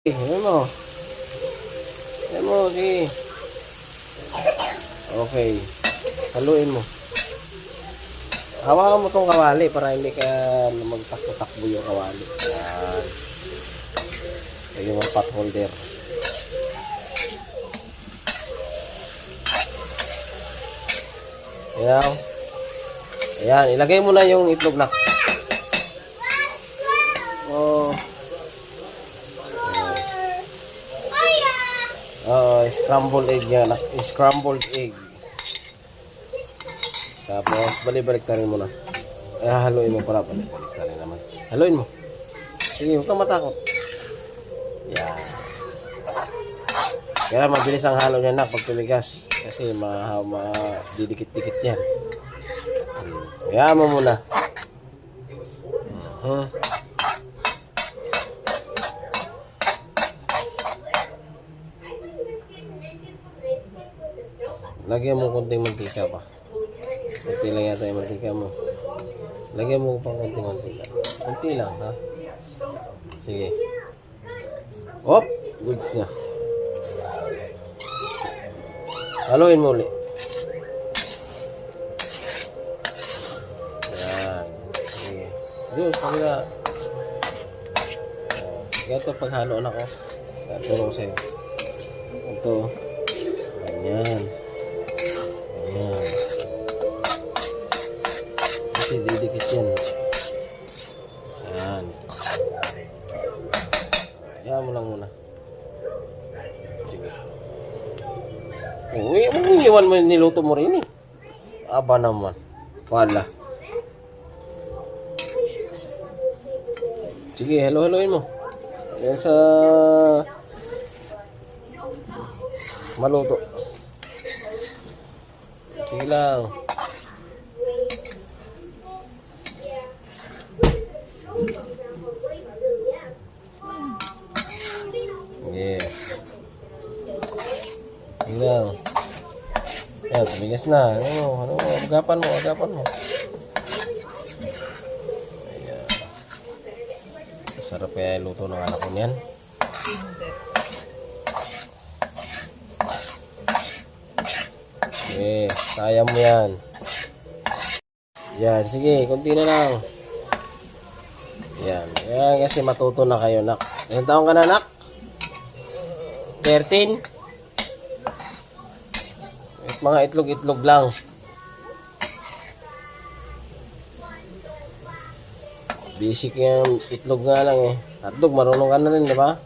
Ayan mo. Ayan mo, sige. Okay. Haluin mo. Hawakan mo tong kawali para hindi ka magtakbo-takbo yung kawali. Ayan. Ito yung pot holder. Ayan. Ayan. Ilagay mo na yung itlog na. Oh. Scrambled egg yan. Scrambled egg. Tapos, balik-balik na rin mo na. Haluin mo para balik-balik na rin naman. Haluin mo. Sige, huwag kang matakot. Yan. Kaya mabilis ang halo niya pag tumigas. Kasi didikit-dikit yan. Kaya mo muna. Lagyan mo konting mantika pa. Kunti lang yata yung mantika mo. Lagyan mo pa konting mantika. Kunti lang, ha? Sige. Hop! Goods na. Haluin mo ulit. Ayan. Sige. Diyos, pagka. Ito paghalo na ko. Tulong sa'yo. Ito. Ayan. Ayan. Kasi didikit yan. Ayan. Ayan mo lang muna. Sige. Uy, iwan mo yung niluto mo rin eh. Aba naman. Wala. Sige, hello-helloin mo. Ayan sa maluto. Sige lang. Yeah. Sige lang. Ayan, tumigas na. Ano, agapan mo. Ayan. Sarap kaya luto ng anak ko niyan. Okay, kaya mo yan. Yan, sige, konti na lang. Yan, kasi matuto na kayo, nak. Ilang taon ka na, nak? 13? Mga itlog-itlog lang. Basic yung itlog nga lang eh. Hotdog, marunong ka na rin, di ba?